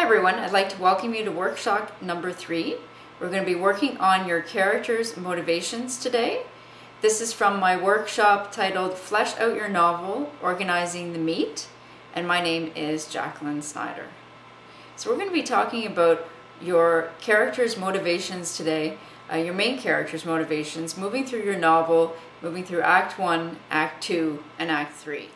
everyone, I'd like to welcome you to workshop number 3. We're going to be working on your characters' motivations today. This is from my workshop titled Flesh Out Your Novel, Organizing the Meat, and my name is Jacqueline Snider. So we're going to be talking about your characters' motivations today, your main character's motivations, moving through your novel, moving through Act 1, Act 2, and Act 3.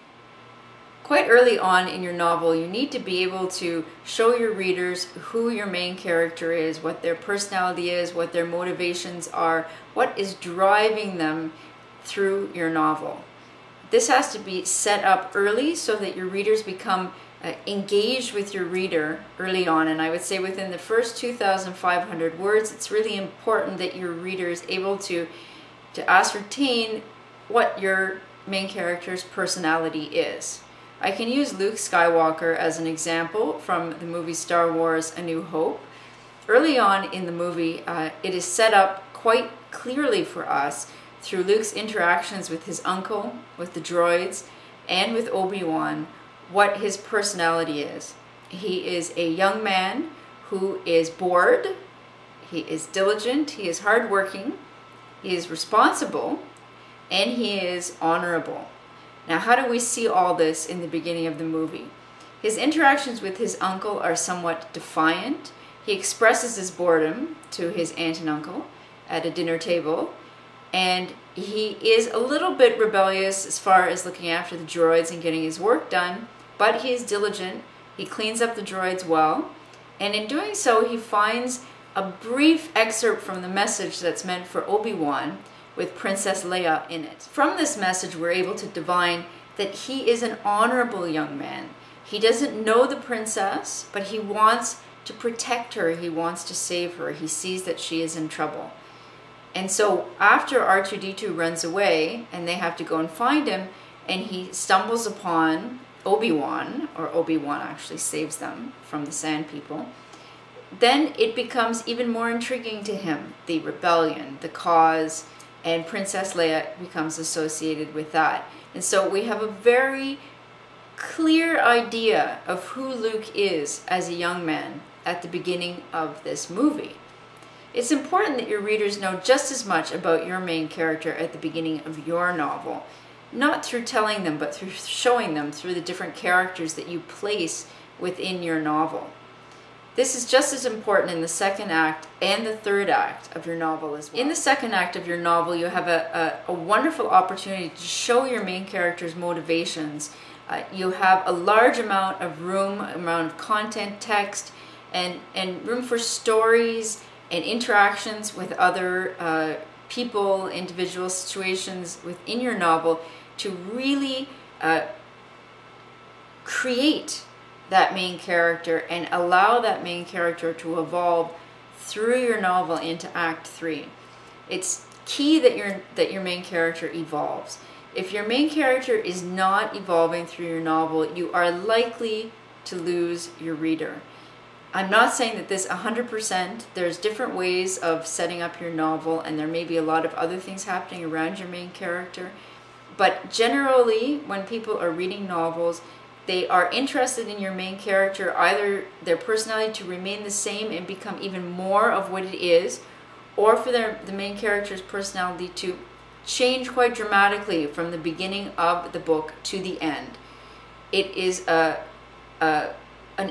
Quite early on in your novel, you need to be able to show your readers who your main character is, what their personality is, what their motivations are, what is driving them through your novel. This has to be set up early so that your readers become engaged with your reader early on. And I would say within the first 2,500 words, it's really important that your reader is able to ascertain what your main character's personality is. I can use Luke Skywalker as an example from the movie Star Wars: A New Hope. Early on in the movie, it is set up quite clearly for us through Luke's interactions with his uncle, with the droids, and with Obi-Wan, what his personality is. He is a young man who is bored, he is diligent, he is hardworking, he is responsible, and he is honorable. Now, how do we see all this in the beginning of the movie? His interactions with his uncle are somewhat defiant. He expresses his boredom to his aunt and uncle at a dinner table, and he is a little bit rebellious as far as looking after the droids and getting his work done, but he is diligent. He cleans up the droids well, and in doing so, he finds a brief excerpt from the message that's meant for Obi-Wan, with Princess Leia in it. From this message, we're able to divine that he is an honorable young man. He doesn't know the princess, but he wants to protect her. He wants to save her. He sees that she is in trouble. And so after R2-D2 runs away and they have to go and find him, and he stumbles upon Obi-Wan, or Obi-Wan actually saves them from the Sand People, then it becomes even more intriguing to him, the rebellion, the cause, and Princess Leia becomes associated with that. And so we have a very clear idea of who Luke is as a young man at the beginning of this movie. It's important that your readers know just as much about your main character at the beginning of your novel, not through telling them, but through showing them through the different characters that you place within your novel. This is just as important in the second act and the third act of your novel as well. In the second act of your novel, you have a wonderful opportunity to show your main character's motivations. You have a large amount of room, amount of content, text, and room for stories and interactions with other people, individual situations within your novel to really create that main character and allow that main character to evolve through your novel into Act 3. It's key that your main character evolves. If your main character is not evolving through your novel, you are likely to lose your reader. I'm not saying that this 100%, there's different ways of setting up your novel, and there may be a lot of other things happening around your main character, but generally when people are reading novels, they are interested in your main character, either their personality to remain the same and become even more of what it is, or for the main character's personality to change quite dramatically from the beginning of the book to the end. It is an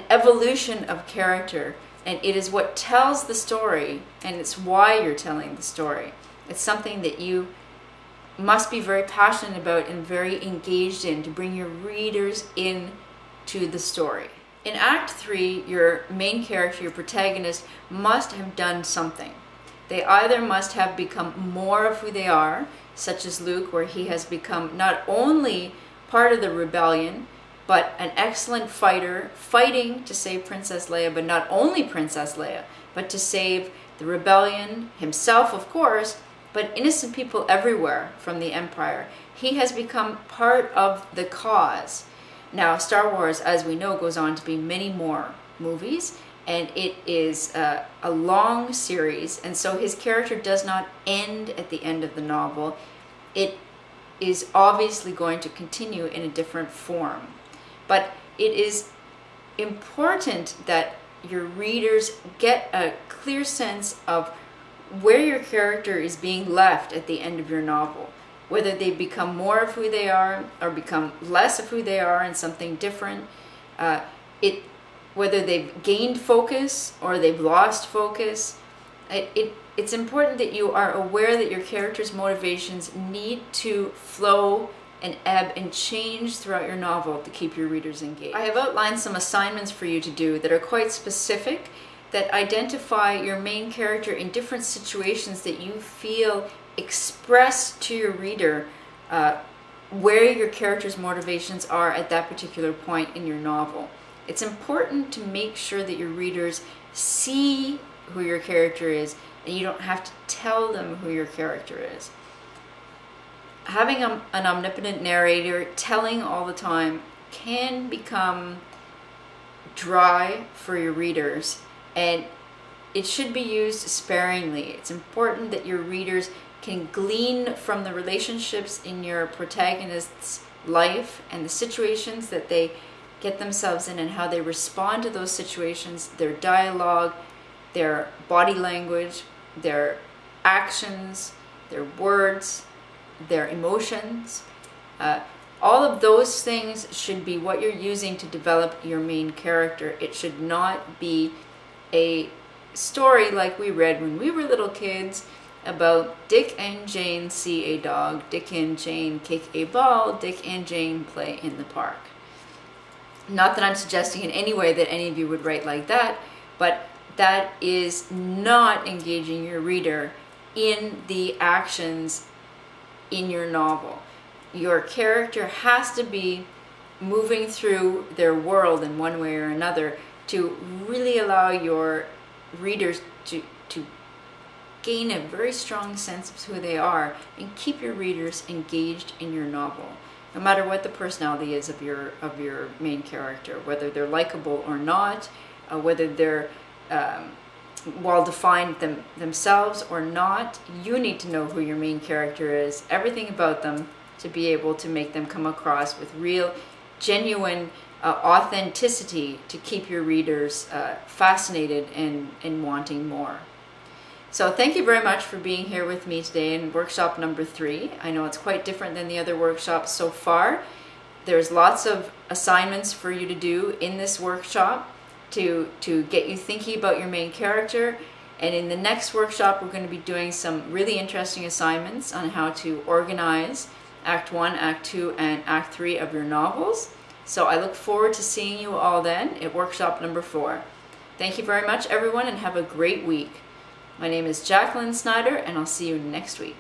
evolution of character, and it is what tells the story, and it's why you're telling the story. It's something that you must be very passionate about and very engaged in to bring your readers in to the story. In Act 3, your main character, your protagonist, must have done something. They either must have become more of who they are, such as Luke, where he has become not only part of the rebellion, but an excellent fighter, fighting to save Princess Leia, but not only Princess Leia, but to save the rebellion, himself, of course, but innocent people everywhere from the Empire. He has become part of the cause. Now, Star Wars, as we know, goes on to be many more movies, and it is a long series, and so his character does not end at the end of the novel. It is obviously going to continue in a different form. But it is important that your readers get a clear sense of where your character is being left at the end of your novel. Whether they become more of who they are or become less of who they are and something different. Whether they've gained focus or they've lost focus. It's important that you are aware that your character's motivations need to flow and ebb and change throughout your novel to keep your readers engaged. I have outlined some assignments for you to do that are quite specific, that identify your main character in different situations that you feel express to your reader where your character's motivations are at that particular point in your novel. It's important to make sure that your readers see who your character is, and you don't have to tell them who your character is. Having an omnipotent narrator telling all the time can become dry for your readers, and it should be used sparingly. It's important that your readers can glean from the relationships in your protagonist's life and the situations that they get themselves in and how they respond to those situations, their dialogue, their body language, their actions, their words, their emotions. All of those things should be what you're using to develop your main character. It should not be a story like we read when we were little kids about Dick and Jane see a dog, Dick and Jane kick a ball, Dick and Jane play in the park. Not that I'm suggesting in any way that any of you would write like that, but that is not engaging your reader in the actions in your novel. Your character has to be moving through their world in one way or another to really allow your readers to gain a very strong sense of who they are and keep your readers engaged in your novel, no matter what the personality is of your main character, whether they're likable or not, whether they're well-defined themselves or not. You need to know who your main character is, everything about them, to be able to make them come across with real, genuine authenticity to keep your readers fascinated and wanting more. So thank you very much for being here with me today in workshop number 3. I know it's quite different than the other workshops so far. There's lots of assignments for you to do in this workshop to get you thinking about your main character. And in the next workshop, we're going to be doing some really interesting assignments on how to organize Act 1, Act 2, and Act 3 of your novels. So I look forward to seeing you all then at workshop number 4. Thank you very much, everyone, and have a great week. My name is Jacqueline Snider, and I'll see you next week.